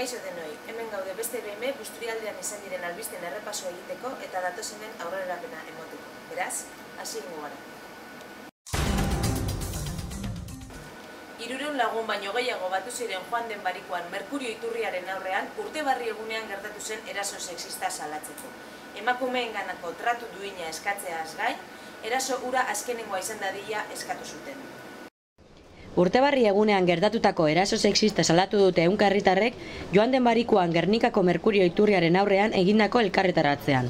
Kaixo denoi, hemen gaude beste behin Busturialdean izan diren albisten errepaso egiteko eta datozenen aurrerapena emoteko. Beraz, hasi egingo gara. 300 lagun baino gehiago batu ziren Joan den Barikuan Merkurio iturriaren aurrean urtebarri egunean gertatu zen eraso sexista salatzeko. Emakumeenganako tratu duina eskatzeaz gain, eraso hura azkenengoa izan dadila eskatu zuten. Urtebarri egunean gertatutako eraso sexista salatu dute ehunka herritarrek Joan den Barikuan Gernikako Merkurio iturriaren aurrean egindako elkarretaratzean.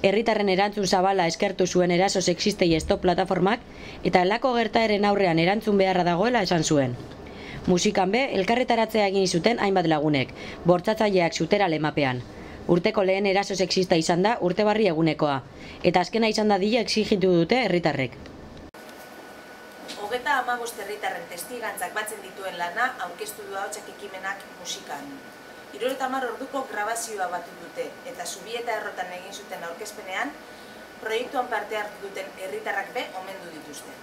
Herritarren erantzun zabala eskertu zuen eraso sexistei stop plataformak eta helako gertaeren aurrean erantzun beharra dagoela esan zuen. Musikan be, elkarretaratzea egin zuten hainbat lagunek, bortzatzaileak zutera lemapean. Urteko lehen eraso sexista izan da urtebarri egunekoa, eta azkena izan dadila exigitu dute herritarrek. 35 herritarren testigantzak batzen dituen lana aurkeztu du ahotsak ekimenak musikan. 70 orduko grabazioa batu dute eta Zubieta errotan egin zuten aurkezpenean proiektuan parte hartu duten herritarrak be omendu dituzte.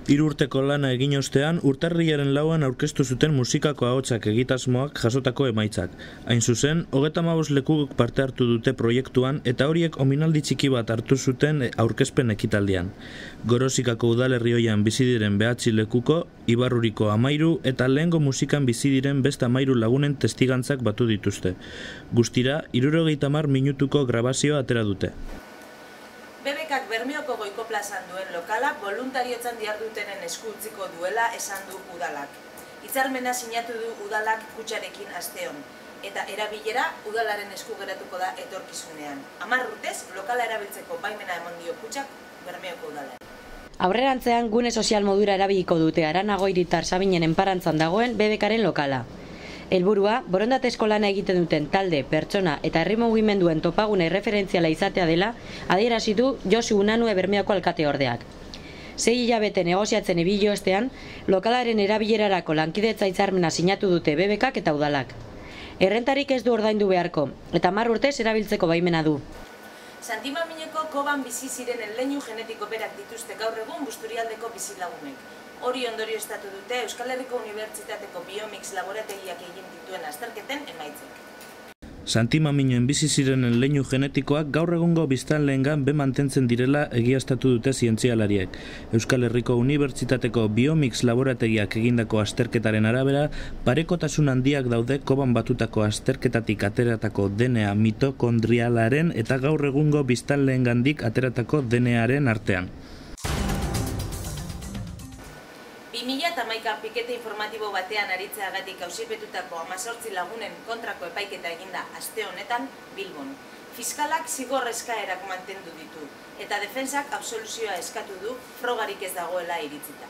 3 urteko lana egin ostean, urtarrilaren 4an aurkeztu zuten musikako ahotsak egitasmoak jasotako emaitzak. Hain zuzen, 35 lekuk parte hartu dute proiektuan eta horiek ominaldi txiki bat hartu zuten aurkezpen ekitaldian. Gorosikako udalerrioian bizi diren 9 lekuko, Ibarruriko 13 eta lehengo musikan bizi diren beste 13 lagunen testigantzak batu dituzte. Guztira, 70 minutuko grabazioa atera dute. BBKak Bermeoko Goiko plazan duen lokala boluntariotzan dihardutenen esku utziko duela esan du udalak. Hitzarmena sinatu du udalak kutxarekin asteon, eta erabilera udalaren esku geratuko da etorkizunean. 10 urtez lokala erabiltzeko baimena eman dio kutxak Bermeoko udalari. Aurrerantzean gune sozial modura erabiliko dute Aranagoiritar Sabinen enparantzan dagoen BBKaren lokala. Helburua, borondatezko lana egiten duten talde, pertsona eta herri mugimenduen topagune erreferentziala izatea dela adierazi du Josu Unanue Bermeoko alkateordeak. 6 hilabete negoziatzen ibili ostean, lokalaren erabilerarako lankidetza hitzarmena sinatu dute BBKak eta udalak. Errentarik ez du ordaindu beharko, eta 10 urtez erabiltzeko baimena du. Santimamineko koban bizi ziren leinu genetiko berak dituzte gaur egun Busturialdeko bizilagunek. Hori ondorioztatu dute Euskal Herriko Unibertsitateko Biomix laborategiak egin dituen azterketen emaitzek. Santimaminen bizi zirenen leinu genetikoak gaur egungo biztanleengan mantentzen direla egiaztatu dute zientzialariek. Euskal Herriko Unibertsitateko Biomix laborategiak egindako azterketaren arabera, parekotasun handiak daude koban batutako azterketatik ateratako DNA mitokondrialaren eta gaur egungo biztanleengandik ateratako DNAren artean. 2011 pikete informatibo batean aritzeagatik auzipetutako 18 lagunen kontrako epaiketa eginda aste honetan Bilbon. Fiskalak zigor eskaerak mantendu ditu eta defentsak absoluzioa eskatu du frogarik ez dagoela iritzita.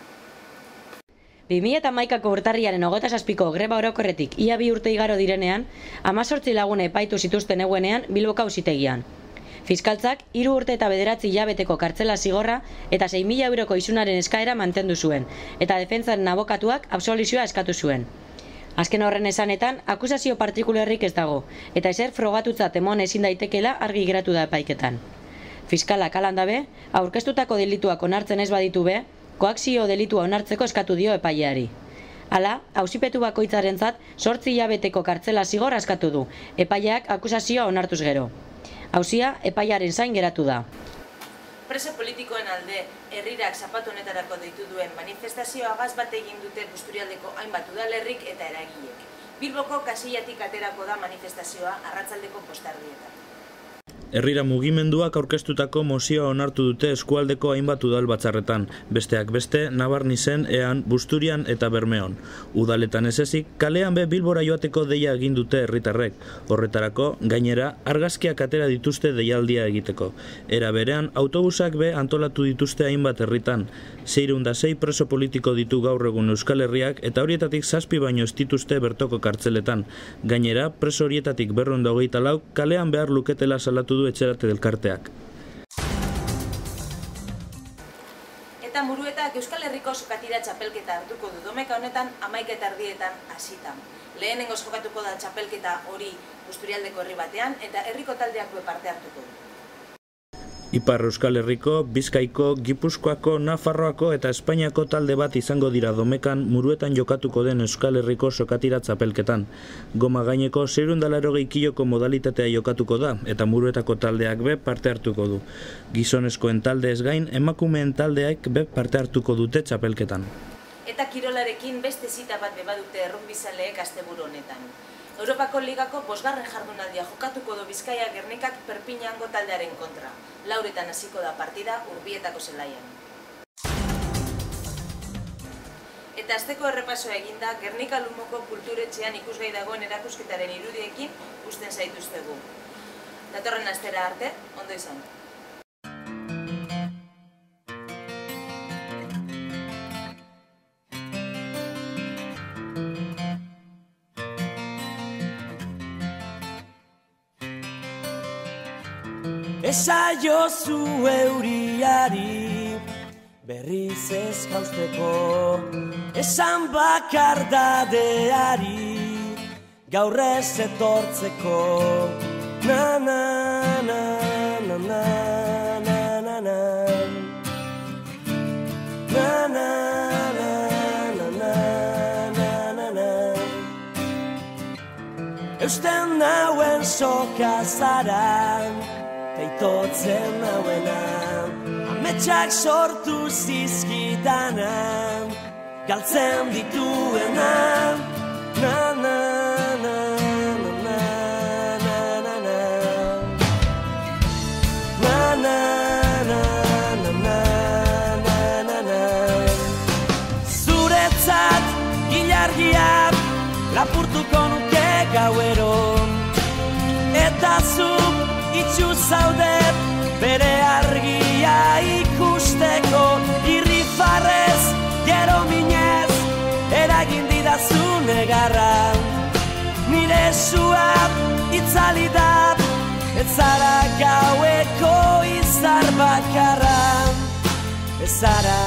2011ko urtarriaren 27ko greba orokorretik ia 2 urte igaro direnean, 18 lagun epaitu zituzten egunean Bilboko auzitegian. Fiskaltzak 3 urte eta 9 hilabeteko kartzela zigorra eta 6.000 euroko isunaren eskaera mantendu zuen, eta defentsaren abokatuak absoluzioa eskatu zuen. Azken horren esanetan, akusazio partikularrik ez dago, eta ezer frogatutzat emon ezin daitekeela argi geratu da epaiketan. Fiskalak halan dabe, aurkeztutako delituak onartzen ez baditu be, koakzio delitua onartzeko eskatu dio epaileari. Hala, auzipetu bakoitzarentzat 8 hilabeteko kartzela zigorra eskatu du, epaileak akusazioa onartuz gero. Auzia epaiaren zain geratu da. Preso politikoen alde herrirak zapatu honetarako deitu duen manifestazioa gaz bat egin dute Busturialdeko hainbat udalerrik eta eragilek. Bilboko kasillatik aterako da manifestazioa arratsaldeko postardietan. Herrira mugimenduak aurkeztutako mozioa onartu dute eskualdeko hainbat udal batzarretan, besteak beste Nabarnizen, Ean, Busturian eta Bermeon. Udaletan ez ezik, kalean be Bilbora joateko deia egin dute herritarrek. Horretarako, gainera, argazkiak atera dituzte deialdia egiteko. Era berean, autobusak be antolatu dituzte hainbat herritan. 606 preso politiko ditu gaur egun Euskal Herriak eta horietatik 7 baino ez dituzte bertoko kartzeletan. Gainera, preso horietatik 224 kalean behar luketela salatu du etxerate delkarteak. Eta Muruetak Euskal Herriko sokatira txapelketa hartuko du domeka honetan 11:30 hasita. Lehenengoz jokatuko da txapelketa hori Busturialdeko herri batean eta herriko taldeak parte hartuko du. Ipar Euskal Herriko, Bizkaiko, Gipuzkoako, Nafarroako eta Espainiako talde bat izango dira Domekan Muruetan jokatuko den Euskal Herriko sokatira txapelketan. Goma gaineko 680 kiloko modalitatea jokatuko da eta Muruetako taldeak be parte hartuko du. Gizonezkoen taldeez gain, emakumeen taldeak be parte hartuko dute txapelketan. Eta kirolarekin beste zita bat bebadute errugbizaleek asteburu honetan. Europako Ligako 5. jardunaldia jokatuko du Bizkaia Gernikak Perpiñango taldearen kontra. 4:00 hasiko da partida Urbietako zelaian. Eta asteko errepasoa eginda, Gernika Lumoko kulturetxean ikusgai dagoen erakusketaren irudiekin usten zaituztegu. Datorren astera arte, ondo izan. Esaiozu euriari berriz ez jausteko, esan bakardadeari gaur ez etortzeko. Na na na na na na na na na na na na na na. Eusten nauen soka zara, teitotzen nauena, ametsak sortu zizkidana, galtzen dituena. Na na na na na na na na na na na na na na. Zuretzat ilargiak lapurtuko nuke gauero, eta zuk itxu zaudet bere argia ikusteko. Irrifarrez, gero minez, eragin didazu negarra. Nire suap itzali da, ez zara gaueko izar bakarra. Ez zara